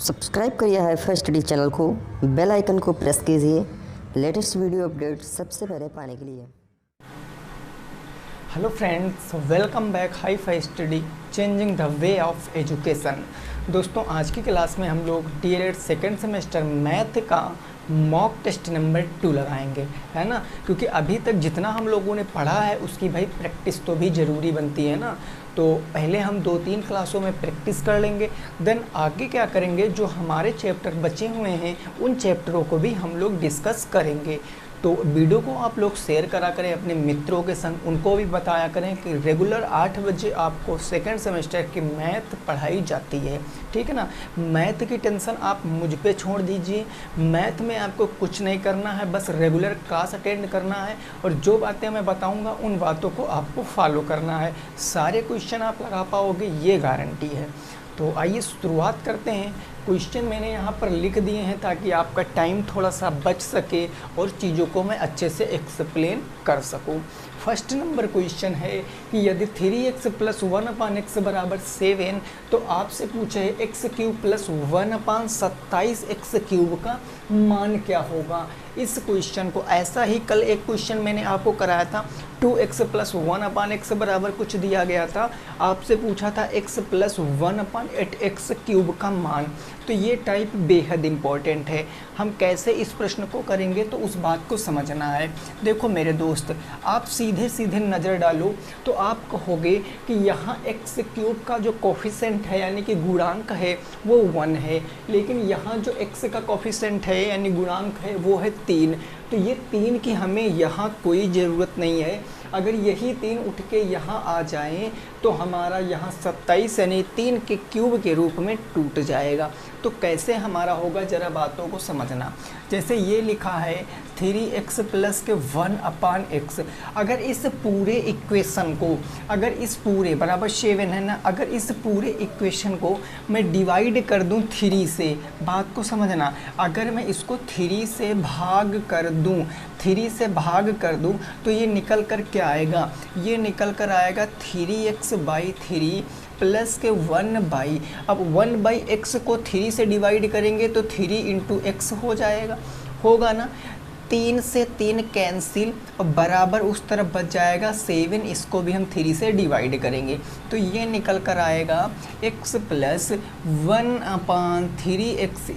Subscribe करिए HiFi study channel को, bell icon को प्रेस कीजिए लेटेस्ट वीडियो अपडेट सबसे पहले पाने के लिए। Hello friends, welcome back HiFi study changing the way of education. दोस्तों, आज की क्लास में हम लोग डीएलएड सेकेंड सेमेस्टर मैथ का मॉक टेस्ट नंबर 2 लगाएंगे, है ना। क्योंकि अभी तक जितना हम लोगों ने पढ़ा है उसकी भाई प्रैक्टिस तो भी ज़रूरी बनती है ना। तो पहले हम 2-3 क्लासों में प्रैक्टिस कर लेंगे, देन आगे क्या करेंगे, जो हमारे चैप्टर बचे हुए हैं उन चैप्टरों को भी हम लोग डिस्कस करेंगे। तो वीडियो को आप लोग शेयर करा करें अपने मित्रों के संग, उनको भी बताया करें कि रेगुलर 8 बजे आपको सेकेंड सेमेस्टर की मैथ पढ़ाई जाती है, ठीक है ना। मैथ की टेंशन आप मुझ पे छोड़ दीजिए। मैथ में आपको कुछ नहीं करना है, बस रेगुलर क्लास अटेंड करना है और जो बातें मैं बताऊंगा उन बातों को आपको फॉलो करना है। सारे क्वेश्चन आप लगा पाओगे, ये गारंटी है। तो आइए शुरुआत करते हैं। क्वेश्चन मैंने यहाँ पर लिख दिए हैं ताकि आपका टाइम थोड़ा सा बच सके और चीज़ों को मैं अच्छे से एक्सप्लेन कर सकूँ। फर्स्ट नंबर क्वेश्चन है कि यदि 3x + 1/x = 7 तो आपसे पूछा है x³ + 1/27x³ का मान क्या होगा। इस क्वेश्चन को ऐसा ही कल एक क्वेश्चन मैंने आपको कराया था, 2x + 1/x बराबर कुछ दिया गया था, आपसे पूछा था x + 1/8x³ का मान। तो ये टाइप बेहद इम्पॉर्टेंट है। हम कैसे इस प्रश्न को करेंगे तो उस बात को समझना है। देखो मेरे दोस्त, आप सीधे सीधे नज़र डालो तो आप कहोगे कि यहाँ x³ का जो कोफिशिएंट है यानी कि गुणांक है वो 1 है, लेकिन यहाँ जो x का कोफिशिएंट है यानी गुणांक है वो है 3। तो ये 3 की हमें यहाँ कोई ज़रूरत नहीं है। अगर यही 3 उठ के यहाँ आ जाएं तो हमारा यहाँ 27 यानी 3 के क्यूब के रूप में टूट जाएगा। तो कैसे हमारा होगा, ज़रा बातों को समझना। जैसे ये लिखा है 3x + 1/x। अगर इस पूरे इक्वेशन को, अगर इस पूरे बराबर 7 है ना, अगर इस पूरे इक्वेशन को मैं डिवाइड कर दूं 3 से, बात को समझना, अगर मैं इसको 3 से भाग कर दूं, 3 से भाग कर दूं तो ये निकल कर क्या आएगा, ये निकल कर आएगा 3x/3 प्लस के 1/, अब 1/x को 3 से डिवाइड करेंगे तो 3 × x हो जाएगा, होगा ना। 3 से 3 कैंसिल और बराबर उस तरफ बच जाएगा 7, इसको भी हम 3 से डिवाइड करेंगे तो ये निकल कर आएगा x + 1/3x =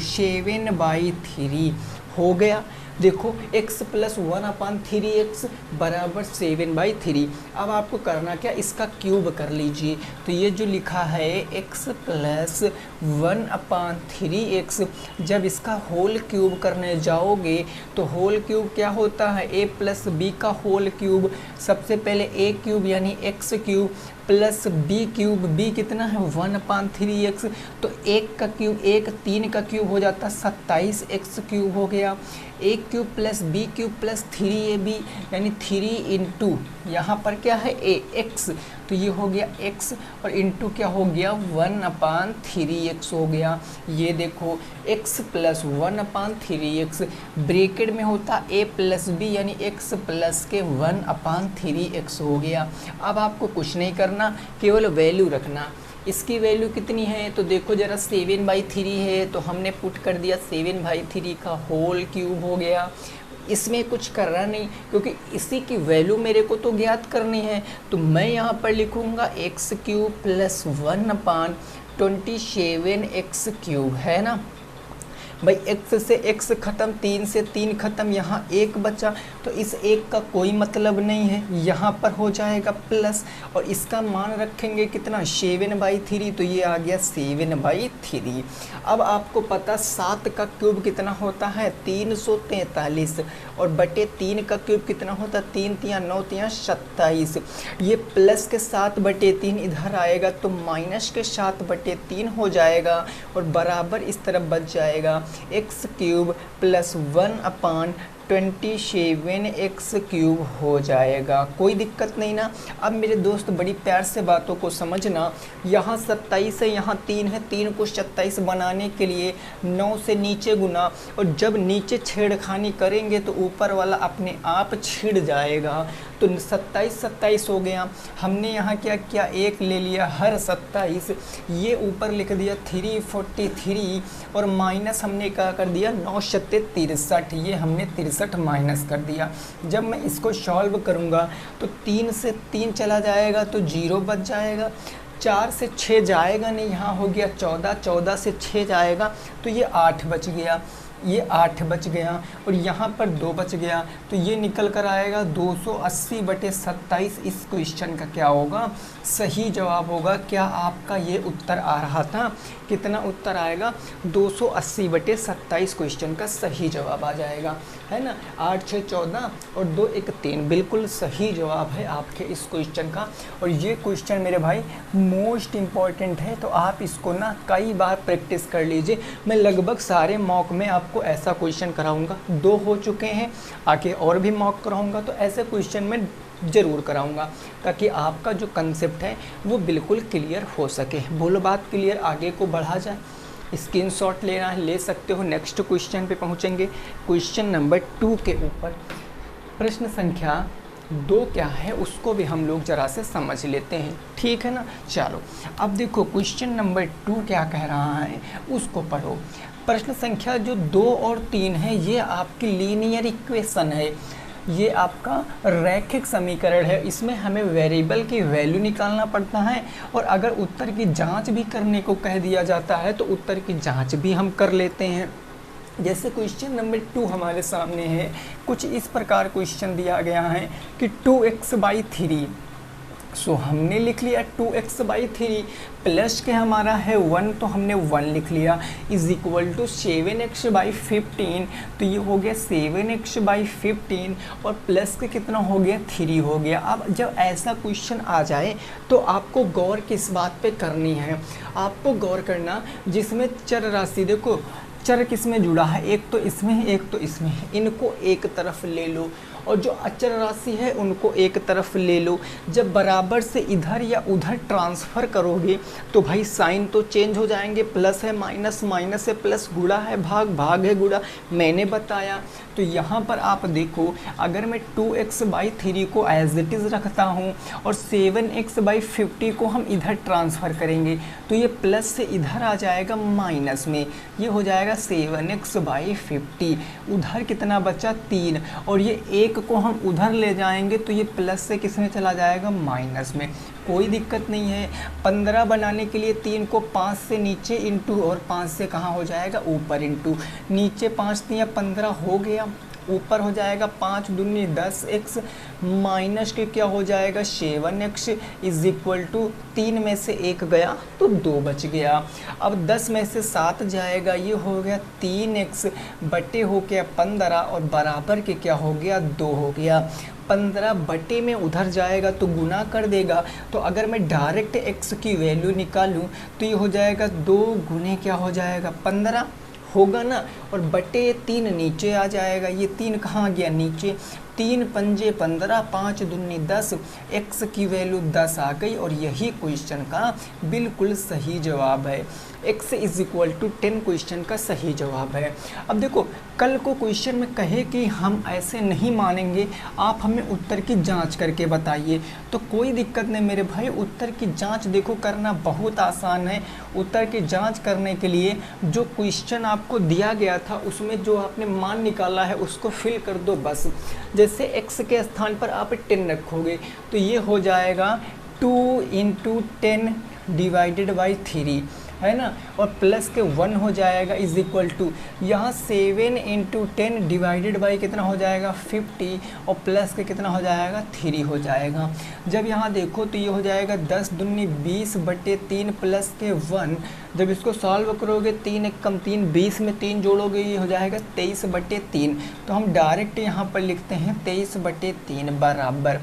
7/3 हो गया। देखो x + 1/3x = 7/3। अब आपको करना क्या, इसका क्यूब कर लीजिए। तो ये जो लिखा है x + 1/3x, जब इसका होल क्यूब करने जाओगे तो होल क्यूब क्या होता है, a + b का होल क्यूब। सबसे पहले a³ यानी x³ प्लस b³ b कितना है 1/3x, तो 1 का क्यूब 1, 3 का क्यूब हो जाता 27x³ हो गया। a³ + b³ + 3ab यानी 3 × यहाँ पर क्या है ax, तो ये हो गया x और इंटू क्या हो गया 1/3x हो गया। ये देखो x + 1/3x ब्रैकेट में होता a + b यानी x प्लस के 1/3x हो गया। अब आपको कुछ नहीं करना, केवल वैल्यू रखना। इसकी वैल्यू कितनी है तो देखो ज़रा 7/3 है तो हमने पुट कर दिया 7/3 का होल क्यूब हो गया। इसमें कुछ करना नहीं क्योंकि इसी की वैल्यू मेरे को तो ज्ञात करनी है। तो मैं यहाँ पर लिखूँगा x³ + 1/27x³ है ना भाई। x से x ख़त्म, 3 से 3 ख़त्म, यहाँ 1 बचा तो इस 1 का कोई मतलब नहीं है, यहाँ पर हो जाएगा प्लस और इसका मान रखेंगे कितना 7/3, तो ये आ गया 7/3। अब आपको पता 7 का क्यूब कितना होता है 343 और बटे 3 का क्यूब कितना होता है 3 × 3 = 9 × 27। ये प्लस के 7/3 इधर आएगा तो माइनस के 7/3 हो जाएगा और बराबर इस तरफ बच जाएगा x³ + 27x³ हो जाएगा। कोई दिक्कत नहीं ना। अब मेरे दोस्त बड़ी प्यार से बातों को समझना, यहाँ 27 है, यहाँ 3 है, 3 को 27 बनाने के लिए 9 से नीचे गुना, और जब नीचे छेड़खानी करेंगे तो ऊपर वाला अपने आप छिड़ जाएगा। तो 27 हो गया। हमने यहाँ क्या किया, 1 ले लिया हर 27, ये ऊपर लिख दिया 343, और माइनस हमने क्या कर दिया 9 सत्ते 63, ये हमने 63 माइनस कर दिया। जब मैं इसको सॉल्व करूँगा तो 3 से 3 चला जाएगा तो 0 बच जाएगा, 4 से 6 जाएगा नहीं, यहाँ हो गया 14, 14 से 6 जाएगा तो ये 8 बच गया, ये 8 बच गया, और यहाँ पर 2 बच गया, तो ये निकल कर आएगा 280/27। इस क्वेश्चन का क्या होगा, सही जवाब होगा। क्या आपका ये उत्तर आ रहा था? कितना उत्तर आएगा, 280/27 क्वेश्चन का सही जवाब आ जाएगा, है ना। 8 6 14 और 2 1 3 बिल्कुल सही जवाब है आपके इस क्वेश्चन का। और ये क्वेश्चन मेरे भाई मोस्ट इम्पॉर्टेंट है, तो आप इसको ना कई बार प्रैक्टिस कर लीजिए। मैं लगभग सारे मॉक में आपको ऐसा क्वेश्चन कराऊंगा, 2 हो चुके हैं, आगे और भी मॉक कराऊंगा, तो ऐसे क्वेश्चन में ज़रूर कराऊंगा ताकि आपका जो कंसेप्ट है वो बिल्कुल क्लियर हो सके। बोलो बात क्लियर, आगे को बढ़ा जाए। स्क्रीनशॉट लेना है ले सकते हो। नेक्स्ट क्वेश्चन पे पहुंचेंगे, क्वेश्चन नंबर 2 के ऊपर। प्रश्न संख्या 2 क्या है उसको भी हम लोग ज़रा से समझ लेते हैं, ठीक है ना। चलो अब देखो क्वेश्चन नंबर 2 क्या कह रहा है उसको पढ़ो। प्रश्न संख्या जो 2 और 3 है ये आपकी लीनियर इक्वेशन है, ये आपका रैखिक समीकरण है। इसमें हमें वेरिएबल की वैल्यू निकालना पड़ता है, और अगर उत्तर की जांच भी करने को कह दिया जाता है तो उत्तर की जांच भी हम कर लेते हैं। जैसे क्वेश्चन नंबर 2 हमारे सामने है, कुछ इस प्रकार क्वेश्चन दिया गया है कि 2x/3। सो हमने लिख लिया 2x/3, प्लस के हमारा है 1 तो हमने 1 लिख लिया, इज इक्वल टू 7x/15, तो ये हो गया 7x/15, और प्लस के कितना हो गया 3 हो गया। अब जब ऐसा क्वेश्चन आ जाए तो आपको गौर किस बात पे करनी है, आपको गौर करना जिसमें चर राशि, देखो चर किस में जुड़ा है, एक तो इसमें है एक तो इसमें है, इनको एक तरफ ले लो, और जो अचर राशि है उनको एक तरफ ले लो। जब बराबर से इधर या उधर ट्रांसफ़र करोगे तो भाई साइन तो चेंज हो जाएंगे, प्लस है माइनस, माइनस है प्लस, गुणा है भाग, भाग है गुणा, मैंने बताया। तो यहाँ पर आप देखो, अगर मैं 2x/3 को एज इट इज़ रखता हूँ और 7x/50 को हम इधर ट्रांसफ़र करेंगे तो ये प्लस से इधर आ जाएगा माइनस में, ये हो जाएगा 7x/50। उधर कितना बचा 3, और ये 1 को हम उधर ले जाएंगे तो ये प्लस से किस में चला जाएगा माइनस में। कोई दिक्कत नहीं है। 15 बनाने के लिए 3 को 5 से नीचे इंटू, और 5 से कहाँ हो जाएगा ऊपर इंटू, नीचे 5 दिया 15 हो गया, ऊपर हो जाएगा 5 दूनी 10x, माइनस के क्या हो जाएगा 7x, इज इक्वल टू 3 में से 1 गया तो 2 बच गया। अब 10 में से 7 जाएगा, ये हो गया 3x बटे हो गया 15, और बराबर के क्या हो गया 2 हो गया। 15 बटे में उधर जाएगा तो गुना कर देगा, तो अगर मैं डायरेक्ट x की वैल्यू निकालूं तो ये हो जाएगा 2 गुने क्या हो जाएगा 15 होगा ना, और बटे 3 नीचे आ जाएगा, ये 3 कहाँ गया नीचे, 3 पंजे 15, 5 दूनी 10, x की वैल्यू 10 आ गई, और यही क्वेश्चन का बिल्कुल सही जवाब है। x is equal to 10 question का सही जवाब है। अब देखो कल को क्वेश्चन में कहे कि हम ऐसे नहीं मानेंगे, आप हमें उत्तर की जांच करके बताइए, तो कोई दिक्कत नहीं मेरे भाई, उत्तर की जांच देखो करना बहुत आसान है। उत्तर की जांच करने के लिए जो क्वेश्चन आपको दिया गया था उसमें जो आपने मान निकाला है उसको फिल कर दो बस। जैसे x के स्थान पर आप 10 रखोगे तो ये हो जाएगा 2 × 10 / 3, है ना, और प्लस के 1 हो जाएगा इज इक्वल टू, यहाँ 7 × 10 डिवाइडेड बाई कितना हो जाएगा 50, और प्लस के कितना हो जाएगा 3 हो जाएगा। जब यहाँ देखो तो ये हो जाएगा 10 दूनी 20 बटे 3 प्लस के 1, जब इसको सॉल्व करोगे 3 × 1 = 3, 20 में 3 जोड़ोगे ये हो जाएगा 23 बटे 3, तो हम डायरेक्ट यहाँ पर लिखते हैं 23 बटे 3 बराबर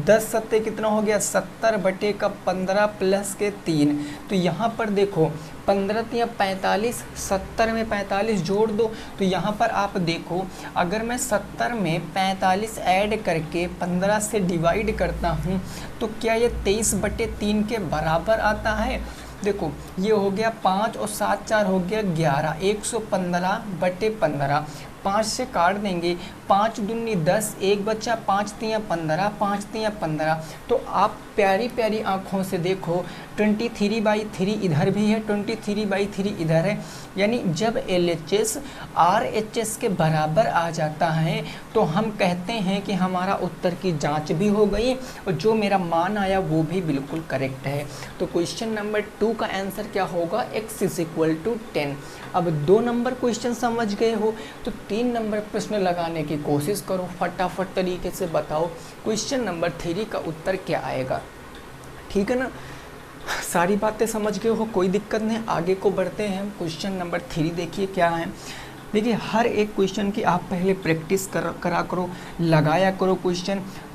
10 सत्ते कितना हो गया 70 बटे का 15 प्लस के 3। तो यहाँ पर देखो 15 या 45, 70 में 45 जोड़ दो। तो यहाँ पर आप देखो अगर मैं 70 में 45 ऐड करके 15 से डिवाइड करता हूँ तो क्या ये 23 बटे 3 के बराबर आता है। देखो ये हो गया 5 और 7 4 हो गया 11, 115 बटे 15। 5 से काट देंगे, 5 दूनी 10, एक बच्चा 5 तियाँ 15, 5 तियाँ 15। तो आप प्यारी प्यारी आँखों से देखो 23/3 इधर भी है, 23/3 इधर है। यानी जब LHS RHS के बराबर आ जाता है तो हम कहते हैं कि हमारा उत्तर की जांच भी हो गई और जो मेरा मान आया वो भी बिल्कुल करेक्ट है। तो क्वेश्चन नंबर 2 का आंसर क्या होगा, x = 10। अब 2 नंबर क्वेश्चन समझ गए हो तो 3 नंबर प्रश्न लगाने की कोशिश करो, फटाफट तरीके से बताओ क्वेश्चन नंबर 3 का उत्तर क्या आएगा। ठीक है ना, सारी बातें समझ गए हो, कोई दिक्कत नहीं। आगे को बढ़ते हैं। क्वेश्चन नंबर 3 देखिए क्या है। देखिए हर एक क्वेश्चन की आप पहले प्रैक्टिस करा करो, लगाया करो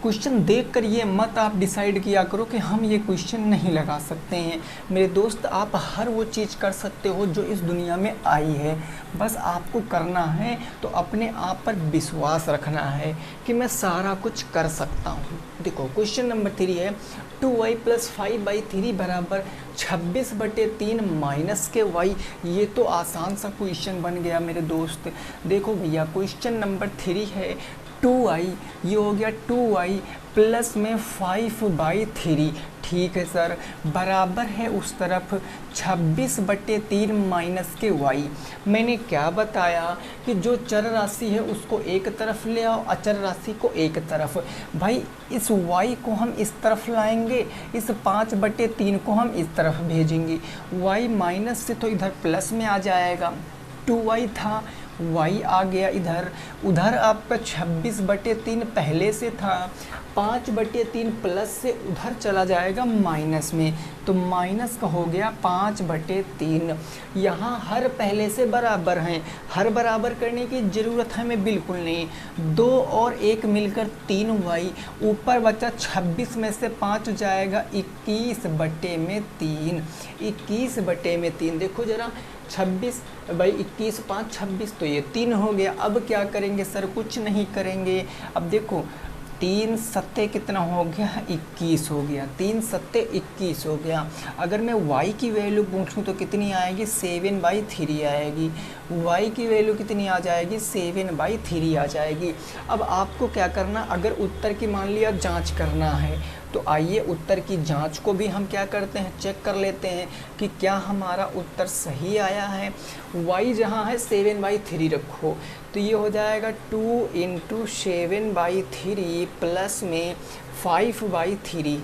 क्वेश्चन देख कर ये मत आप डिसाइड किया करो कि हम ये क्वेश्चन नहीं लगा सकते हैं। मेरे दोस्त आप हर वो चीज़ कर सकते हो जो इस दुनिया में आई है, बस आपको करना है तो अपने आप पर विश्वास रखना है कि मैं सारा कुछ कर सकता हूँ। देखो क्वेश्चन नंबर 3 है 2y + 5/3 बराबर 26 बटे 3 माइनस के y। ये तो आसान सा क्वेश्चन बन गया मेरे दोस्त। देखो भैया क्वेश्चन नंबर 3 है 2y, ये हो गया 2y प्लस में 5/3। ठीक है सर, बराबर है उस तरफ 26 बटे 3 माइनस के y। मैंने क्या बताया कि जो चर राशि है उसको एक तरफ ले आओ, अचर राशि को एक तरफ। भाई इस y को हम इस तरफ लाएंगे, इस 5 बटे 3 को हम इस तरफ भेजेंगे। y माइनस से तो इधर प्लस में आ जाएगा, 2y था y आ गया इधर, उधर आपका 26 बटे 3 पहले से था, 5 बटे 3 प्लस से उधर चला जाएगा माइनस में, तो माइनस का हो गया 5 बटे 3। यहाँ हर पहले से बराबर हैं, हर बराबर करने की ज़रूरत हमें बिल्कुल नहीं। 2 और 1 मिलकर 3y, ऊपर बचा 26 में से 5 जाएगा 21 बटे में 3, 21 बटे में 3। देखो ज़रा 26 भाई 21 5 26, तो ये 3 हो गया। अब क्या करेंगे सर, कुछ नहीं करेंगे। अब देखो 3 सत्ते कितना हो गया, 21 हो गया, 3 सत्ते 21 हो गया। अगर मैं y की वैल्यू पूछूं तो कितनी आएगी, 7/3 आएगी। y की वैल्यू कितनी आ जाएगी, 7/3 आ जाएगी। अब आपको क्या करना, अगर उत्तर की मान लिया जांच करना है तो आइए उत्तर की जांच को भी हम क्या करते हैं, चेक कर लेते हैं कि क्या हमारा उत्तर सही आया है। y जहाँ है 7/3 रखो, तो ये हो जाएगा 2 × 7/3 प्लस में 5/3।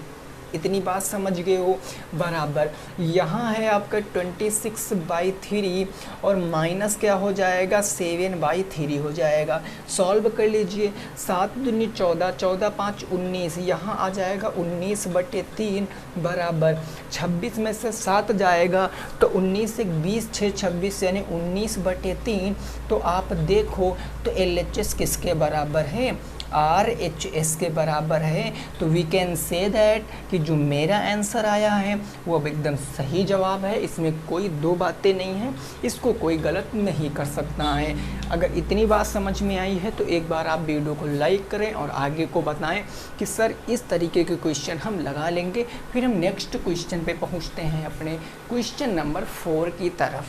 इतनी बात समझ गए हो, बराबर यहाँ है आपका 26/3 और माइनस क्या हो जाएगा, 7/3 हो जाएगा। सॉल्व कर लीजिए, 7 दूनी 14, 14 5 19, यहाँ आ जाएगा 19 बटे 3 बराबर 26 में से 7 जाएगा तो 19 से 20 6 26 यानी 19 बटे 3। तो आप देखो तो LHS किसके बराबर है, RHS के बराबर है। तो वी कैन से दैट कि जो मेरा आंसर आया है वो अब एकदम सही जवाब है, इसमें कोई दो बातें नहीं हैं, इसको कोई गलत नहीं कर सकता है। अगर इतनी बात समझ में आई है तो एक बार आप वीडियो को लाइक करें और आगे को बताएं कि सर इस तरीके के क्वेश्चन हम लगा लेंगे। फिर हम नेक्स्ट क्वेश्चन पे पहुंचते हैं, अपने क्वेश्चन नंबर 4 की तरफ।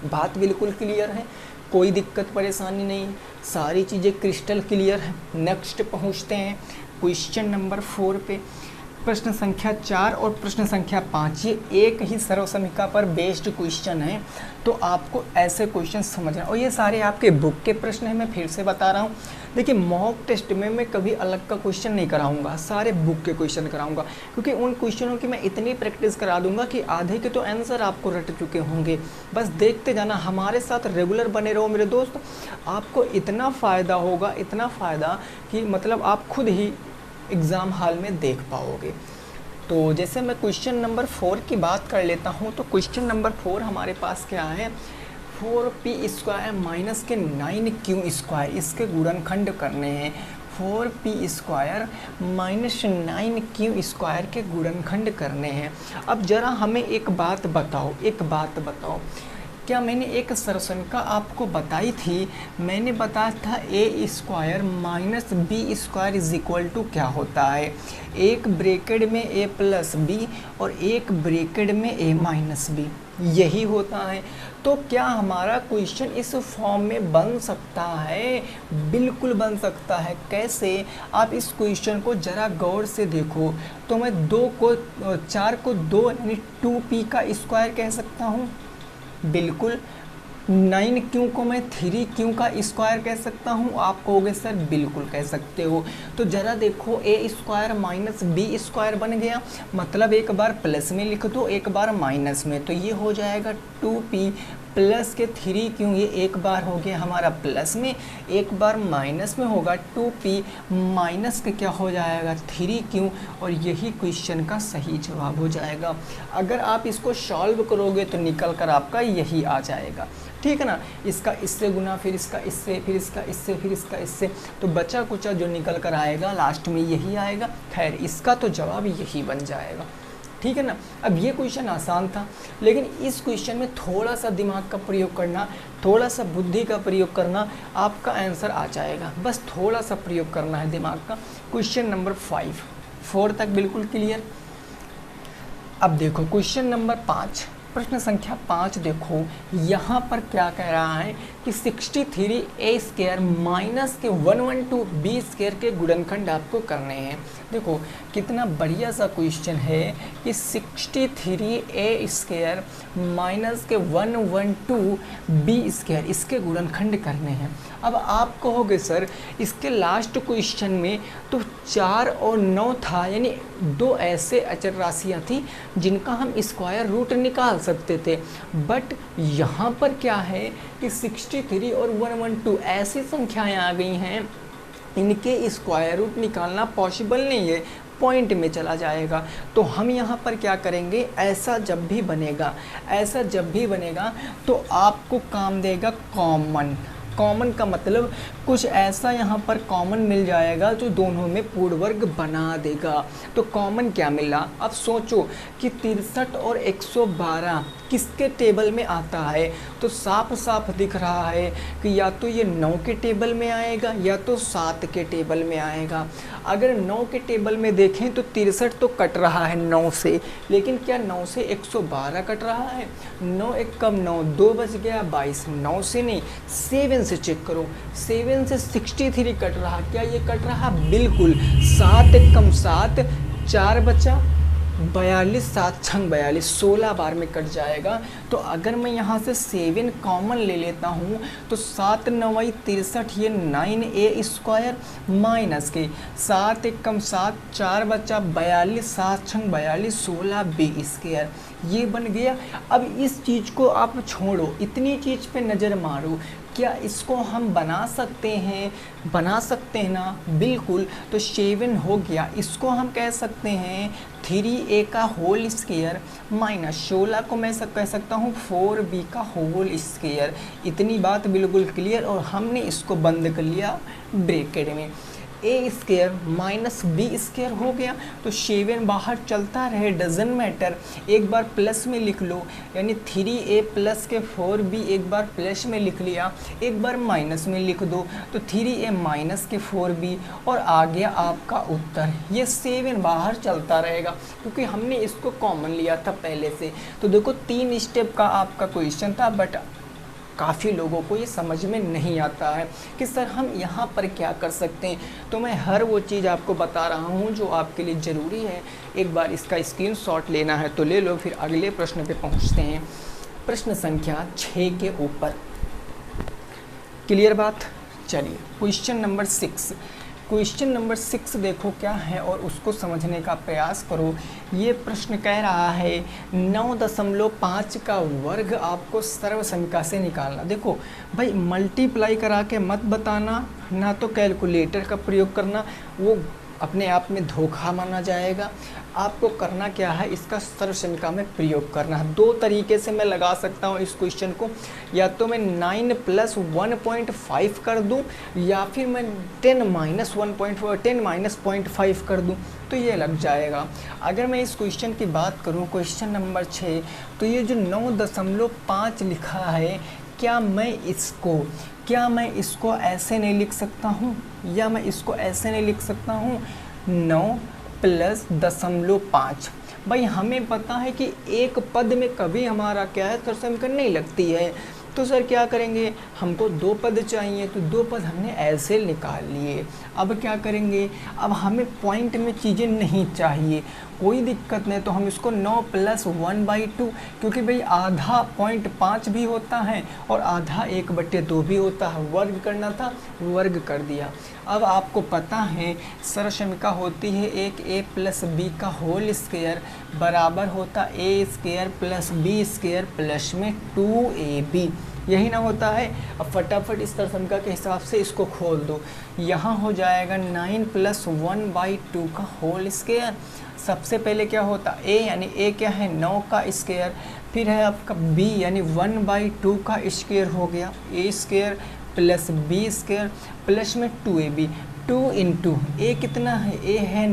बात बिल्कुल क्लियर है, कोई दिक्कत परेशानी नहीं, सारी चीज़ें क्रिस्टल क्लियर है। नेक्स्ट पहुंचते हैं क्वेश्चन नंबर 4 पे। प्रश्न संख्या 4 और प्रश्न संख्या 5 ये एक ही सर्वसमीक्षा पर बेस्ड क्वेश्चन है, तो आपको ऐसे क्वेश्चन समझना। और ये सारे आपके बुक के प्रश्न हैं, मैं फिर से बता रहा हूँ। देखिए मॉक टेस्ट में मैं कभी अलग का क्वेश्चन नहीं कराऊंगा, सारे बुक के क्वेश्चन कराऊंगा, क्योंकि उन क्वेश्चनों की मैं इतनी प्रैक्टिस करा दूंगा कि आधे के तो आंसर आपको रट चुके होंगे। बस देखते जाना, हमारे साथ रेगुलर बने रहो मेरे दोस्त, आपको इतना फ़ायदा होगा, इतना फ़ायदा कि मतलब आप खुद ही एग्ज़ाम हॉल में देख पाओगे। तो जैसे मैं क्वेश्चन नंबर 4 की बात कर लेता हूँ, तो क्वेश्चन नंबर 4 हमारे पास क्या है, 4p² माइनस के 9q², इसके गुणनखंड करने हैं। 4p² माइनस 9q² के गुणनखंड करने हैं। अब जरा हमें एक बात बताओ, क्या मैंने एक सरसंख्या आपको बताई थी? मैंने बताया था a² minus b² is equal to क्या होता है, एक ब्रैकेट में a प्लस b और एक ब्रैकेट में a माइनस b, यही होता है। तो क्या हमारा क्वेश्चन इस फॉर्म में बन सकता है? बिल्कुल बन सकता है। कैसे? आप इस क्वेश्चन को ज़रा गौर से देखो। तो मैं 4 को 2 यानी 2p² कह सकता हूँ, बिल्कुल। 9q को मैं 3q का स्क्वायर कह सकता हूँ, आप कहोगे सर बिल्कुल कह सकते हो। तो ज़रा देखो a² माइनस b² बन गया, मतलब एक बार प्लस में लिख दो एक बार माइनस में, तो ये हो जाएगा 2p प्लस के 3q, ये एक बार हो गया हमारा प्लस में, एक बार माइनस में होगा 2p माइनस के क्या हो जाएगा 3q, और यही क्वेश्चन का सही जवाब हो जाएगा। अगर आप इसको सॉल्व करोगे तो निकल कर आपका यही आ जाएगा, ठीक है ना। इसका इससे गुना, फिर इसका इससे, फिर इसका इससे, फिर इसका इससे, तो बचा कुचा जो निकल कर आएगा लास्ट में यही आएगा। खैर इसका तो जवाब यही बन जाएगा, ठीक है ना। अब ये क्वेश्चन आसान था, लेकिन इस क्वेश्चन में थोड़ा सा दिमाग का प्रयोग करना, थोड़ा सा बुद्धि का प्रयोग करना, आपका आंसर आ जाएगा। बस थोड़ा सा प्रयोग करना है दिमाग का। क्वेश्चन नंबर 4 तक बिल्कुल क्लियर। अब देखो क्वेश्चन नंबर 5, प्रश्न संख्या 5 देखो, यहाँ पर क्या कह रहा है कि 63a² माइनस के 112b² के गुणनखंड आपको करने हैं। देखो कितना बढ़िया सा क्वेश्चन है कि 63a² माइनस के 112b² इसके गुणनखंड करने हैं। अब आप कहोगे सर इसके लास्ट क्वेश्चन में तो 4 और 9 था, यानी 2 ऐसे अचर राशियाँ थी जिनका हम स्क्वायर रूट निकाल सकते थे, बट यहाँ पर क्या है कि 63 और 112 ऐसी संख्याएं आ गई हैं, इनके स्क्वायर रूट निकालना पॉसिबल नहीं है, पॉइंट में चला जाएगा। तो हम यहाँ पर क्या करेंगे, ऐसा जब भी बनेगा तो आपको काम देगा कॉमन। कॉमन का मतलब कुछ ऐसा यहाँ पर कॉमन मिल जाएगा जो दोनों में पूर्ण वर्ग बना देगा। तो कॉमन क्या मिला, अब सोचो कि 63 और 112 किसके टेबल में आता है, तो साफ साफ दिख रहा है कि या तो ये 9 के टेबल में आएगा या तो 7 के टेबल में आएगा। अगर 9 के टेबल में देखें तो 63 तो कट रहा है 9 से, लेकिन क्या 9 से 112 कट रहा है? 9 एक कम 9, 2 बच गया 22, 9 से नहीं 7 से चेक करो, 7 से 63 कट रहा, क्या ये कट रहा? बिल्कुल। 7 एक कम 7, 4 बचा 42, 7 छंग 42, 16 बार में कट जाएगा। तो अगर मैं यहाँ से 7 कॉमन ले लेता हूँ तो 7 9 63, ये 9a² माइनस के 7 एक कम 7, 4 बचा 42, 7 छंग 42, 16b², ये बन गया। अब इस चीज़ को आप छोड़ो, इतनी चीज़ पे नज़र मारो, क्या इसको हम बना सकते हैं ना? बिल्कुल। तो 7 हो गया, इसको हम कह सकते हैं 3a का होल स्क्वायर माइनस 16 को मैं कह सकता हूँ 4b का होल स्क्वायर। इतनी बात बिल्कुल क्लियर, और हमने इसको बंद कर लिया ब्रैकेट में। a² माइनस b² हो गया, तो 7 बाहर चलता रहे, डजन मैटर, एक बार प्लस में लिख लो, यानी 3a प्लस के 4b एक बार प्लस में लिख लिया, एक बार माइनस में लिख दो तो 3a माइनस के 4b, और आ गया आपका उत्तर। ये 7 बाहर चलता रहेगा क्योंकि हमने इसको कॉमन लिया था पहले से। तो देखो 3 स्टेप का आपका क्वेश्चन था, बट काफ़ी लोगों को ये समझ में नहीं आता है कि सर हम यहाँ पर क्या कर सकते हैं। तो मैं हर वो चीज़ आपको बता रहा हूँ जो आपके लिए ज़रूरी है। एक बार इसका स्क्रीनशॉट लेना है तो ले लो, फिर अगले प्रश्न पे पहुँचते हैं। प्रश्न संख्या 6 के ऊपर क्लियर बात। चलिए क्वेश्चन नंबर 6 देखो क्या है और उसको समझने का प्रयास करो। ये प्रश्न कह रहा है 9.5 का वर्ग आपको सर्वसंख्या से निकालना। देखो भाई, मल्टीप्लाई करा के मत बताना, ना तो कैलकुलेटर का प्रयोग करना, वो अपने आप में धोखा माना जाएगा। आपको करना क्या है, इसका सर्वसंख्या में प्रयोग करना है। दो तरीके से मैं लगा सकता हूँ इस क्वेश्चन को, या तो मैं 9 + 1.5 कर दूँ, या फिर मैं 10 - 0.5 कर दूँ, तो ये लग जाएगा। अगर मैं इस क्वेश्चन की बात करूँ, क्वेश्चन नंबर 6, तो ये जो 9.5 लिखा है, क्या मैं इसको ऐसे नहीं लिख सकता हूँ, या मैं इसको ऐसे नहीं लिख सकता हूँ 9 + 0.5। भाई हमें पता है कि एक पद में कभी हमारा क्या है, सर्वसंख्या नहीं लगती है। तो सर क्या करेंगे, हमको 2 पद चाहिए, तो 2 पद हमने ऐसे निकाल लिए। अब क्या करेंगे, अब हमें पॉइंट में चीज़ें नहीं चाहिए, कोई दिक्कत नहीं, तो हम इसको 9 + 1/2, क्योंकि भाई आधा 0.5 भी होता है और आधा 1/2 भी होता है। वर्ग करना था, वर्ग कर दिया। अब आपको पता है सर्वसंख्या होती है एक a + b का होल स्क्वायर बराबर होता a² + b² प्लस में 2ab, यही ना होता है। अब फटाफट इस सर्वसंख्या के हिसाब से इसको खोल दो। यहाँ हो जाएगा 9 + 1/2 का होल स्क्वायर। सबसे पहले क्या होता a, यानी a क्या है 9 का स्क्वायर, फिर है आपका b यानी 1/2 का स्क्वायर हो गया, a² + b² प्लस में 2ab। 2 × a कितना है, a है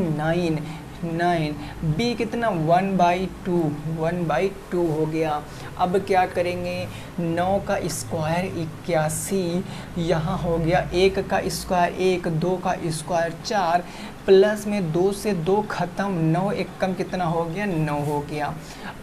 9, b कितना 1/2 हो गया। अब क्या करेंगे, 9 का स्क्वायर 81, यहाँ हो गया 1 का स्क्वायर 1, 2 का स्क्वायर 4, प्लस में 2 से 2 खत्म, 9 एकम कितना हो गया, 9 हो गया।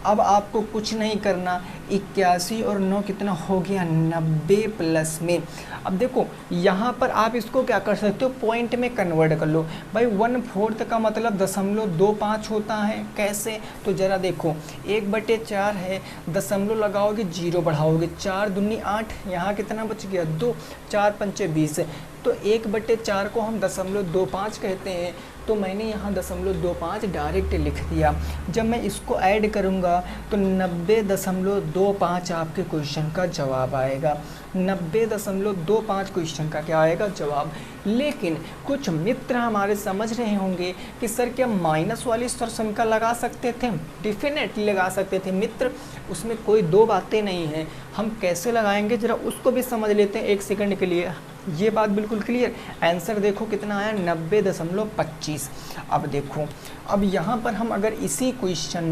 अब आपको कुछ नहीं करना, 81 और 9 कितना हो गया, 90 प्लस में। अब देखो यहाँ पर आप इसको क्या कर सकते हो, पॉइंट में कन्वर्ट कर लो। भाई 1/4 का मतलब 0.25 होता है, कैसे, तो ज़रा देखो 1/4 है, दशमलव लगाओगे 0 बढ़ाओगे, 4 दूनी 8, यहाँ कितना बच गया 2, 4 पंचे 20, तो 1/4 को हम 0.25 कहते हैं। तो मैंने यहाँ 0.25 डायरेक्ट लिख दिया। जब मैं इसको ऐड करूँगा तो 90.25 आपके क्वेश्चन का जवाब आएगा। 90.25 क्वेश्चन का क्या आएगा, जवाब। लेकिन कुछ मित्र हमारे समझ रहे होंगे कि सर क्या माइनस वाली सर्वसंख्या लगा सकते थे, डेफिनेटली लगा सकते थे मित्र, उसमें कोई दो बातें नहीं हैं। हम कैसे लगाएंगे ज़रा उसको भी समझ लेते हैं 1 सेकंड के लिए। ये बात बिल्कुल क्लियर। आंसर देखो कितना आया, 90.25। अब देखो, अब यहाँ पर हम अगर इसी क्वेश्चन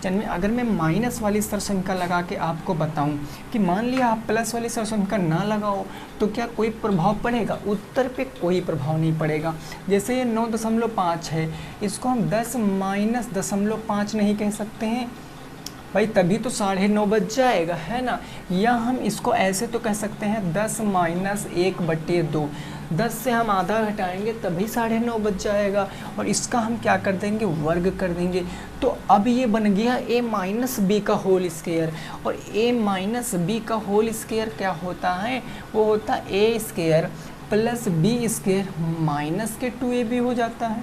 में अगर मैं माइनस वाली सर्वसंख्या लगा के आपको बताऊं कि मान लिया आप प्लस वाली सर्वसंख्या ना लगाओ तो क्या कोई प्रभाव पड़ेगा, उत्तर पे कोई प्रभाव नहीं पड़ेगा। जैसे ये 9.5 है, इसको हम 10 - 0.5 नहीं कह सकते हैं भाई, तभी तो 9:30 बज जाएगा, है ना। या हम इसको ऐसे तो कह सकते हैं 10 - 1/2, 10 से हम आधा घटाएंगे तभी 9:30 बज जाएगा, और इसका हम क्या कर देंगे, वर्ग कर देंगे। तो अब ये बन गया a - b का होल स्क्वायर, और a - b का होल स्क्वायर क्या होता है, वो होता है a² + b² माइनस के 2ab हो जाता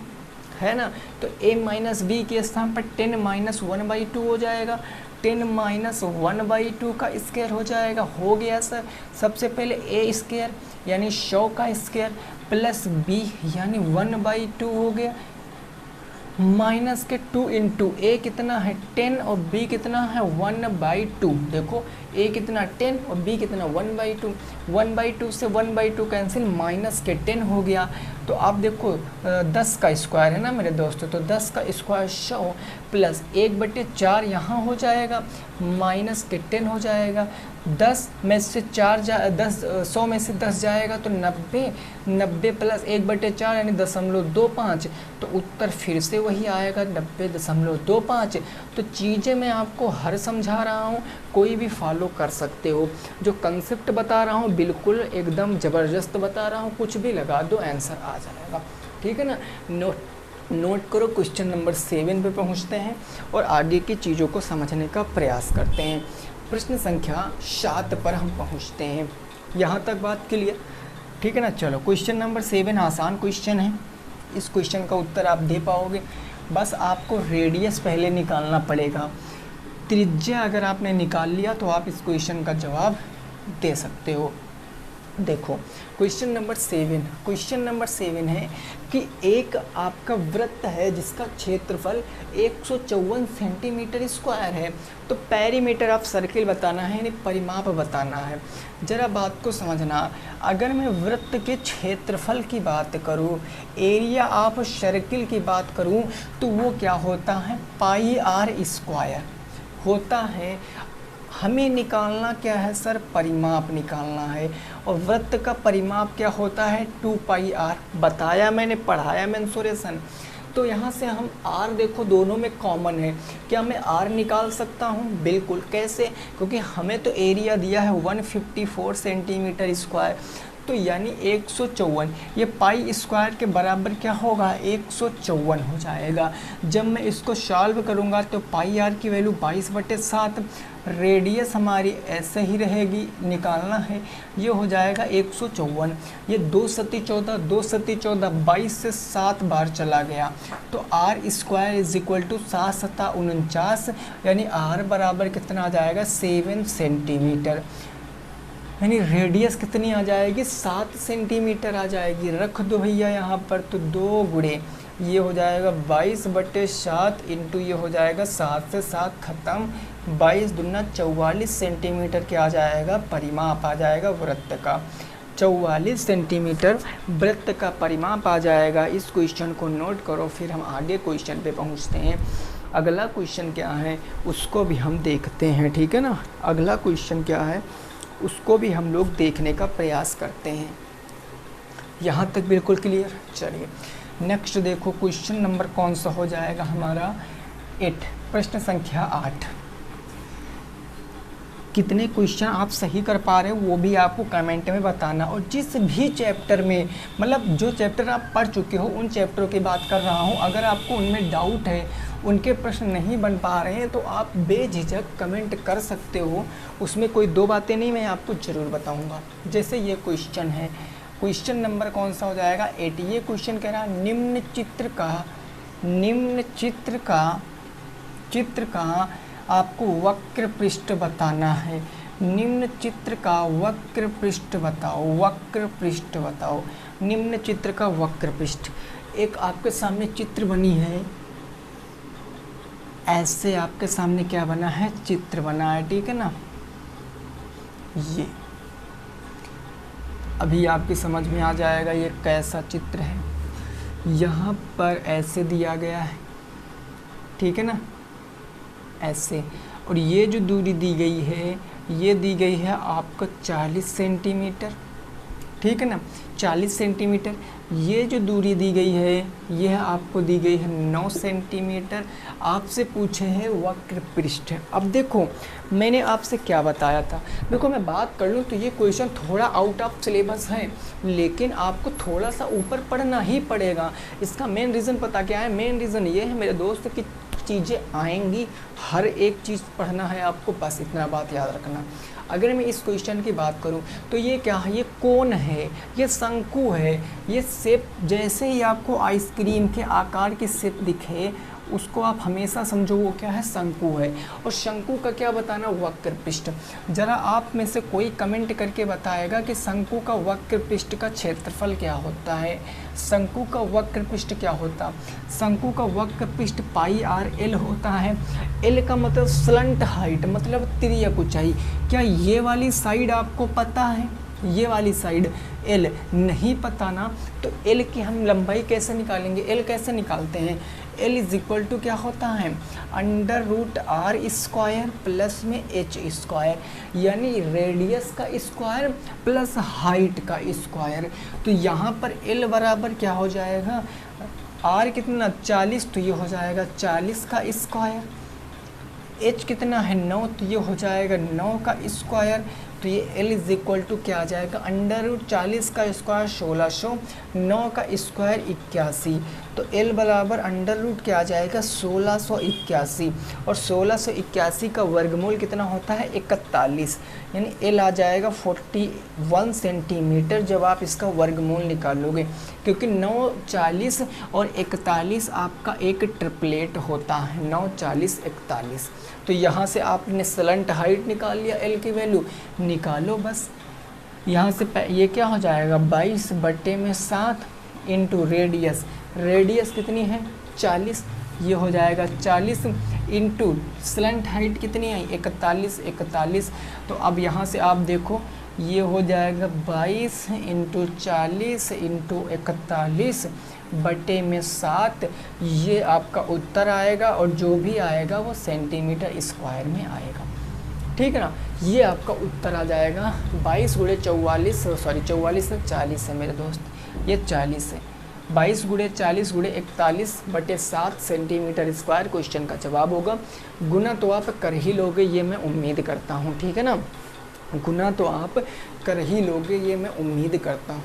है ना। तो a - b के स्थान पर 10 - 1/2 हो जाएगा, 10 - 1/2 का स्क्वायर हो जाएगा। हो गया सर, सबसे पहले a² यानी 100 का स्क्वायर प्लस b यानी 1/2 हो गया, माइनस के 2 × a कितना है 10 और b कितना है 1/2। देखो a कितना 10 और b कितना 1/2, 1/2 से 1/2 कैंसिल, माइनस के 10 हो गया। तो आप देखो 10 का स्क्वायर है ना मेरे दोस्तों, तो 10 का स्क्वायर 100 प्लस 1/4 यहाँ हो जाएगा, माइनस के 10 हो जाएगा। 10 में से 100 में से 10 जाएगा तो 90 प्लस 1/4 यानी 0.25, तो उत्तर फिर से वही आएगा 90.25। तो चीज़ें मैं आपको हर समझा रहा हूँ, कोई भी फॉलो कर सकते हो। जो कंसेप्ट बता रहा हूँ बिल्कुल एकदम ज़बरदस्त बता रहा हूँ, कुछ भी लगा दो आंसर आ जाएगा, ठीक है ना। नोट करो, क्वेश्चन नंबर 7 पे पहुँचते हैं और आगे की चीज़ों को समझने का प्रयास करते हैं। प्रश्न संख्या 7 पर हम पहुँचते हैं। यहाँ तक बात क्लियर, ठीक है ना। चलो क्वेश्चन नंबर 7 आसान क्वेश्चन है, इस क्वेश्चन का उत्तर आप दे पाओगे। बस आपको रेडियस पहले निकालना पड़ेगा, त्रिज्या अगर आपने निकाल लिया तो आप इस क्वेश्चन का जवाब दे सकते हो। देखो क्वेश्चन नंबर 7 है कि एक आपका वृत्त है जिसका क्षेत्रफल 154 सेंटीमीटर स्क्वायर है। तो पेरीमीटर ऑफ सर्किल बताना है, यानी परिमाप बताना है। जरा बात को समझना, अगर मैं वृत्त के क्षेत्रफल की बात करूं, एरिया ऑफ सर्किल की बात करूं, तो वो क्या होता है, पाई आर स्क्वायर होता है। हमें निकालना क्या है सर, परिमाप निकालना है। और वृत्त का परिमाप क्या होता है, 2 पाई आर। बताया मैंने, पढ़ाया मेंसुरेशन। तो यहाँ से हम आर देखो दोनों में कॉमन है, क्या मैं आर निकाल सकता हूँ? बिल्कुल। कैसे? क्योंकि हमें तो एरिया दिया है 154 सेंटीमीटर स्क्वायर, तो यानी 154, ये पाई स्क्वायर के बराबर क्या होगा, 154 हो जाएगा। जब मैं इसको सॉल्व करूँगा तो पाई आर की वैल्यू 22/7, रेडियस हमारी ऐसे ही रहेगी, निकालना है, ये हो जाएगा 154। ये 2 सती 14, 2 सती 14, 22 से 7 बार चला गया, तो R square is equal to 7 सता 49, यानी आर बराबर कितना आ जाएगा, 7 सेंटीमीटर। यानी रेडियस कितनी आ जाएगी, 7 सेंटीमीटर आ जाएगी। रख दो भैया यहाँ पर, तो 2 गुणे ये हो जाएगा 22/7 इंटू ये हो जाएगा 7 से 7 खत्म, 22 दूना 44 सेंटीमीटर क्या आ जाएगा, परिमाप आ जाएगा वृत्त का। 44 सेंटीमीटर वृत्त का परिमाप आ जाएगा। इस क्वेश्चन को नोट करो, फिर हम आगे क्वेश्चन पे पहुँचते हैं। अगला क्वेश्चन क्या है उसको भी हम देखते हैं, ठीक है ना। अगला क्वेश्चन क्या है उसको भी हम लोग देखने का प्रयास करते हैं। यहाँ तक बिल्कुल क्लियर। चलिए नेक्स्ट देखो, क्वेश्चन नंबर कौन सा हो जाएगा हमारा, 8, प्रश्न संख्या 8। कितने क्वेश्चन आप सही कर पा रहे हो वो भी आपको कमेंट में बताना। और जिस भी चैप्टर में, मतलब जो चैप्टर आप पढ़ चुके हो उन चैप्टरों की बात कर रहा हूँ, अगर आपको उनमें डाउट है, उनके प्रश्न नहीं बन पा रहे हैं, तो आप बेझिझक कमेंट कर सकते हो। उसमें कोई 2 बातें नहीं, मैं आपको ज़रूर बताऊंगा। जैसे ये क्वेश्चन है, क्वेश्चन नंबर कौन सा हो जाएगा, 8। ये क्वेश्चन कह रहा है निम्न चित्र का आपको वक्र पृष्ठ बताना है। निम्न चित्र का वक्र पृष्ठ बताओ। निम्न चित्र का वक्र पृष्ठ, एक आपके सामने चित्र बनी है, ऐसे आपके सामने क्या बना है, चित्र बना है, ठीक है ना। ये अभी आपकी समझ में आ जाएगा ये कैसा चित्र है। यहाँ पर ऐसे दिया गया है, ठीक है ना, ऐसे। और ये जो दूरी दी गई है, ये दी गई है आपको 40 सेंटीमीटर, ठीक है ना, 40 सेंटीमीटर। ये जो दूरी दी गई है यह आपको दी गई है 9 सेंटीमीटर। आपसे पूछे हैं वक्र पृष्ठ। अब देखो मैंने आपसे क्या बताया था, देखो मैं बात कर लूँ तो ये क्वेश्चन थोड़ा आउट ऑफ सिलेबस है, लेकिन आपको थोड़ा सा ऊपर पढ़ना ही पड़ेगा। इसका मेन रीज़न पता क्या है, मेन रीज़न ये है मेरे दोस्त कि चीज़ें आएंगी, हर एक चीज़ पढ़ना है आपको, बस इतना बात याद रखना। अगर मैं इस क्वेश्चन की बात करूं तो ये क्या है, ये कोन है, ये शंकु है। ये शेप जैसे ही आपको आइसक्रीम के आकार की शेप दिखे उसको आप हमेशा समझो वो क्या है, शंकु है। और शंकु का क्या बताना, वक्र पृष्ठ। ज़रा आप में से कोई कमेंट करके बताएगा कि शंकु का वक्र पृष्ठ का क्षेत्रफल क्या होता है, शंकु का वक्र पृष्ठ क्या होता। शंकु का वक्र पृष्ठ पाई आर एल होता है। एल का मतलब स्लंट हाइट, मतलब तिर्यक ऊंचाई। क्या ये वाली साइड आपको पता है, ये वाली साइड एल नहीं पता ना, तो एल की हम लंबाई कैसे निकालेंगे, एल कैसे निकालते हैं, एल इज इक्वल टू क्या होता है, √r² प्लस में h², यानी रेडियस का स्क्वायर प्लस हाइट का स्क्वायर। तो यहाँ पर एल बराबर क्या हो जाएगा, r कितना 40, तो ये हो जाएगा 40 का स्क्वायर। h कितना है 9, तो ये हो जाएगा 9 का स्क्वायर। तो ये L इज इक्वल टू क्या आ जाएगा, √40 का स्क्वायर 1600, 9 का स्क्वायर 81। तो L बराबर √ क्या आ जाएगा 1681, और 1681 का वर्गमूल कितना होता है 41, यानी L आ जाएगा 41 सेंटीमीटर जब आप इसका वर्गमूल निकालोगे, क्योंकि 9, 40 और 41 आपका एक ट्रिपलेट होता है, 9, 40, 41। तो यहाँ से आपने स्लंट हाइट निकाल लिया, L की वैल्यू निकालो बस। यहाँ से ये क्या हो जाएगा 22/7 इंटू रेडियस, रेडियस कितनी है 40, ये हो जाएगा 40 इंटू स्लैंट हाइट कितनी है 41। तो अब यहाँ से आप देखो ये हो जाएगा 22 इंटू 40 इंटू 41/7, ये आपका उत्तर आएगा और जो भी आएगा वो सेंटीमीटर स्क्वायर में आएगा, ठीक है ना। ये आपका उत्तर आ जाएगा 22 × 44, सॉरी 44 से 40 है मेरे दोस्त, ये 40 है, 22 × 40 × 41/7 सेंटीमीटर स्क्वायर क्वेश्चन का जवाब होगा। गुना तो आप कर ही लोगे ये मैं उम्मीद करता हूँ, ठीक है ना, गुना तो आप कर ही लोगे ये मैं उम्मीद करता हूँ।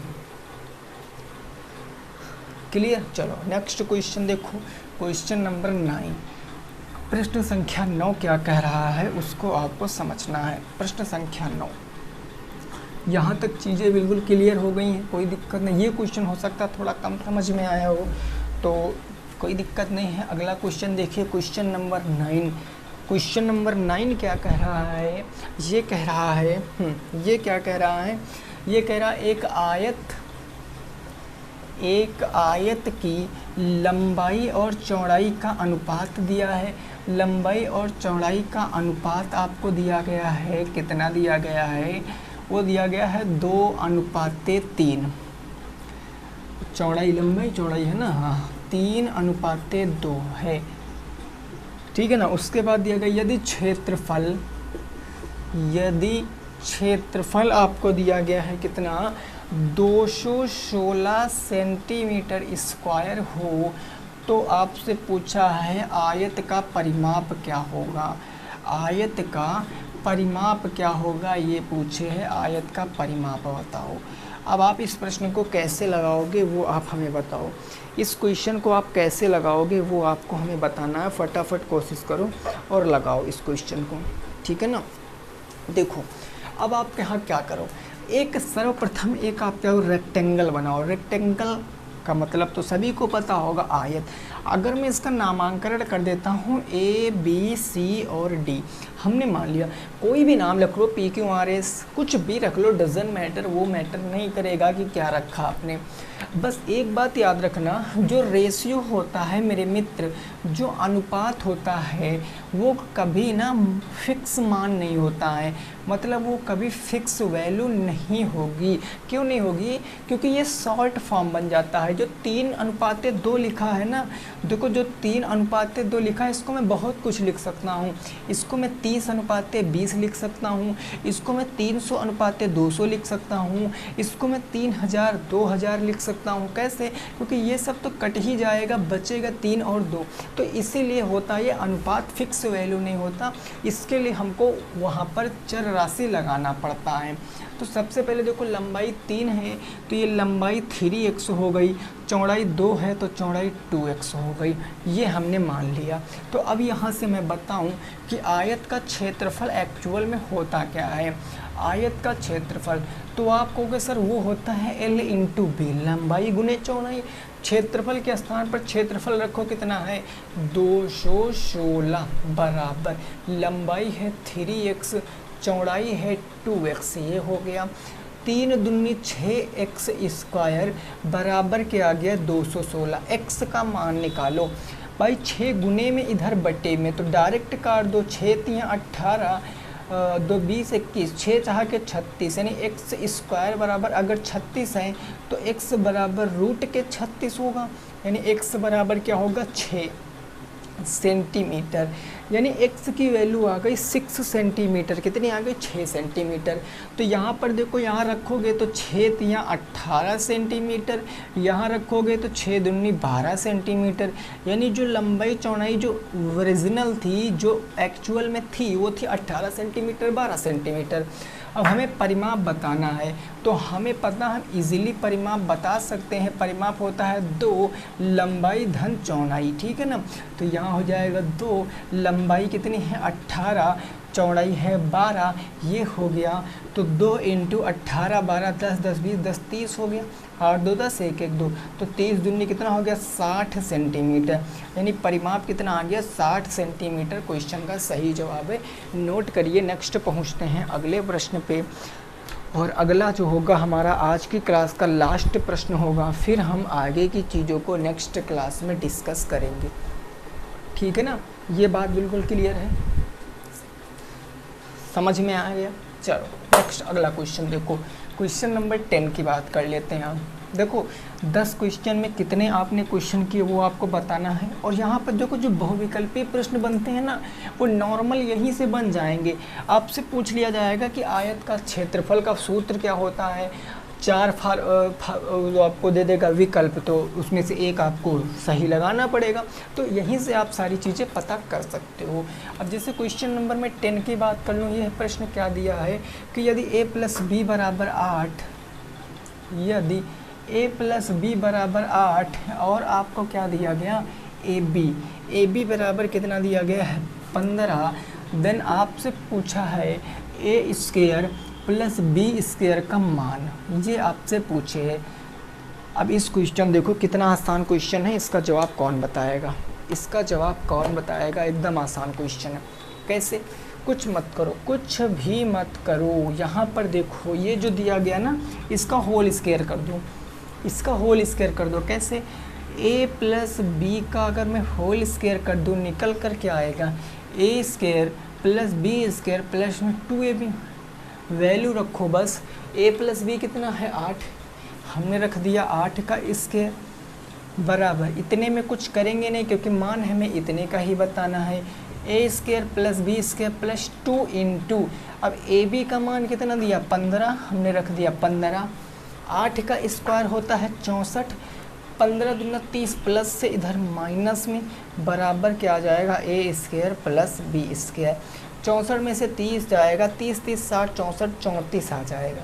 क्लियर। चलो नेक्स्ट क्वेश्चन देखो, क्वेश्चन नंबर 9, प्रश्न संख्या 9 क्या कह रहा है उसको आपको समझना है। प्रश्न संख्या 9, यहाँ तक चीज़ें बिल्कुल क्लियर हो गई हैं, कोई दिक्कत नहीं। ये क्वेश्चन हो सकता है थोड़ा कम समझ में आया हो तो कोई दिक्कत नहीं है। अगला क्वेश्चन देखिए, क्वेश्चन नंबर 9। क्वेश्चन नंबर 9 क्या कह रहा है, ये कह रहा है ये क्या कह रहा है, ये कह रहा है एक आयत की लंबाई और चौड़ाई का अनुपात दिया है। लंबाई और चौड़ाई का अनुपात आपको दिया गया है, कितना दिया गया है, वो दिया गया है 2:3। चौड़ाई लंबाई चौड़ाई है ना, हाँ 3:2 है, ठीक है ना। उसके बाद दिया गया यदि क्षेत्रफल आपको दिया गया है कितना 216 सेंटीमीटर स्क्वायर हो, तो आपसे पूछा है आयत का परिमाप क्या होगा। आयत का परिमाप क्या होगा ये पूछे है, आयत का परिमाप बताओ। अब आप इस प्रश्न को कैसे लगाओगे वो आप हमें बताओ, इस क्वेश्चन को आप कैसे लगाओगे वो आपको हमें बताना है। फटाफट कोशिश करो और लगाओ इस क्वेश्चन को, ठीक है ना। देखो अब आप यहाँ क्या करो, एक सर्वप्रथम एक आप क्या रेक्टेंगल बनाओ। रेक्टेंगल का मतलब तो सभी को पता होगा आयत। अगर मैं इसका नामांकन कर देता हूँ A, B, C और D, हमने मान लिया कोई भी नाम रख लो, PQRS कुछ भी रख लो, डजन मैटर, वो मैटर नहीं करेगा कि क्या रखा आपने। बस एक बात याद रखना, जो रेशियो होता है मेरे मित्र, जो अनुपात होता है वो कभी ना फिक्स मान नहीं होता है, मतलब वो कभी फिक्स वैल्यू नहीं होगी। क्यों नहीं होगी? क्योंकि ये शॉर्ट फॉर्म बन जाता है। जो 3:2 लिखा है ना, देखो जो 3:2 लिखा है इसको मैं बहुत कुछ लिख सकता हूँ। इसको मैं 30:20 लिख सकता हूँ, इसको मैं 300:200 लिख सकता हूँ, इसको मैं 3000 2000 लिख सकता हूँ। कैसे? क्योंकि ये सब तो कट ही जाएगा, बचेगा 3 और 2। तो इसीलिए होता है ये अनुपात फिक्स वैल्यू नहीं होता, इसके लिए हमको वहाँ पर चर राशि लगाना पड़ता है। तो सबसे पहले देखो लंबाई 3 है तो ये लंबाई 3x हो गई, चौड़ाई 2 है तो चौड़ाई 2x हो गई, ये हमने मान लिया। तो अब यहाँ से मैं बताऊँ कि आयत का क्षेत्रफल एक्चुअल में होता क्या है। आयत का क्षेत्रफल तो आप कहोगे सर वो होता है L × B, लंबाई गुने चौड़ाई। क्षेत्रफल के स्थान पर क्षेत्रफल रखो, कितना है 216 बराबर लंबाई है 3x, चौड़ाई है 2x, ये हो गया। 3 दूनी 6x स्क्वायर बराबर के आ गया 216। x का मान निकालो भाई, 6 गुने में इधर बटे में, तो डायरेक्ट काट दो। 6 × 18 2 20 21, 6 चाह के 36, यानी x स्क्वायर बराबर अगर 36 है तो x बराबर √36 होगा, यानी x बराबर क्या होगा 6 सेंटीमीटर, यानी x की वैल्यू आ गई 6 सेंटीमीटर। कितनी आ गई 6 सेंटीमीटर। तो यहाँ पर देखो, यहाँ रखोगे तो 6 × 18 सेंटीमीटर, यहाँ रखोगे तो 6 दूनी 12 सेंटीमीटर, यानी जो लंबाई चौड़ाई जो ओरिजिनल थी, जो एक्चुअल में थी, वो थी 18 सेंटीमीटर 12 सेंटीमीटर। अब हमें परिमाप बताना है तो हमें पता, हम इजीली परिमाप बता सकते हैं। परिमाप होता है 2 लंबाई धन चौड़ाई, ठीक है ना। तो यहाँ हो जाएगा 2 लंबाई कितनी है 18, चौड़ाई है 12, ये हो गया। तो 2 × 18 12 10 10 20 10 30 हो गया, 8 2 10 1 1 2, तो 30 दूनी कितना हो गया 60 सेंटीमीटर, यानी परिमाप कितना आ गया 60 सेंटीमीटर। क्वेश्चन का सही जवाब है, नोट करिए। नेक्स्ट पहुंचते हैं अगले प्रश्न पे। और अगला जो होगा हमारा आज की क्लास का लास्ट प्रश्न होगा, फिर हम आगे की चीज़ों को नेक्स्ट क्लास में डिस्कस करेंगे। ठीक है ना, ये बात बिल्कुल क्लियर है, समझ में आ गया। चलो नेक्स्ट अगला क्वेश्चन देखो, क्वेश्चन नंबर 10 की बात कर लेते हैं हम। देखो 10 क्वेश्चन में कितने आपने क्वेश्चन किए वो आपको बताना है। और यहाँ पर देखो जो बहुविकल्पीय प्रश्न बनते हैं ना, वो नॉर्मल यहीं से बन जाएंगे। आपसे पूछ लिया जाएगा कि आयत का क्षेत्रफल का सूत्र क्या होता है, 4 जो आपको दे देगा विकल्प, तो उसमें से एक आपको सही लगाना पड़ेगा। तो यहीं से आप सारी चीज़ें पता कर सकते हो। अब जैसे क्वेश्चन नंबर में 10 की बात कर लूँ, यह प्रश्न क्या दिया है कि यदि a + b = 8, यदि a + b = 8 और आपको क्या दिया गया ab बराबर कितना दिया गया है 15, देन आपसे पूछा है a² + b² का मान, ये आपसे पूछे है। अब इस क्वेश्चन देखो कितना आसान क्वेश्चन है, इसका जवाब कौन बताएगा, इसका जवाब कौन बताएगा। एकदम आसान क्वेश्चन है। कैसे, कुछ मत करो, कुछ भी मत करो। यहाँ पर देखो ये जो दिया गया ना, इसका होल स्क्वायर कर दो, इसका होल स्क्वायर कर दो। कैसे, a + b का अगर मैं होल स्क्वायर कर दूँ, निकल कर क्या आएगा a² + b² प्लस में 2ab। वैल्यू रखो बस, a + b कितना है 8, हमने रख दिया 8 का स्क्वायर बराबर, इतने में कुछ करेंगे नहीं क्योंकि मान हमें इतने का ही बताना है। a² + b² प्लस 2 × अब ab का मान कितना दिया 15, हमने रख दिया 15। 8 का स्क्वायर होता है 64, 15 दूना 30 प्लस से इधर माइनस में बराबर क्या आ जाएगा a² + b²। 64 में से 30 जाएगा, 30 30 60 64 34 आ जाएगा,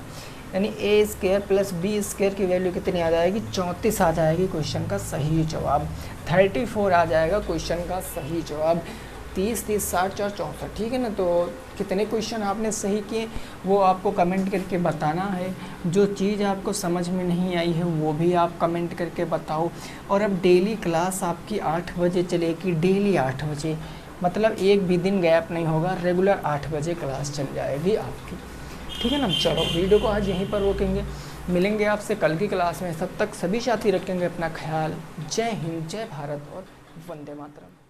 यानी a² + b² की वैल्यू कितनी आ जाएगी 34 आ जाएगी। क्वेश्चन का सही जवाब 34 आ जाएगा, क्वेश्चन का सही जवाब 30 30 60 और 64। ठीक है ना, तो कितने क्वेश्चन आपने सही किए वो आपको कमेंट करके बताना है। जो चीज़ आपको समझ में नहीं आई है वो भी आप कमेंट करके बताओ। और अब डेली क्लास आपकी 8 बजे चलेगी, डेली 8 बजे, मतलब एक भी दिन गैप नहीं होगा, रेगुलर 8 बजे क्लास चल जाएगी आपकी। ठीक है ना, चलो वीडियो को आज यहीं पर रोकेंगे, मिलेंगे आपसे कल की क्लास में। तब तक सभी साथी रखेंगे अपना ख्याल। जय हिंद, जय भारत और वंदे मातरम।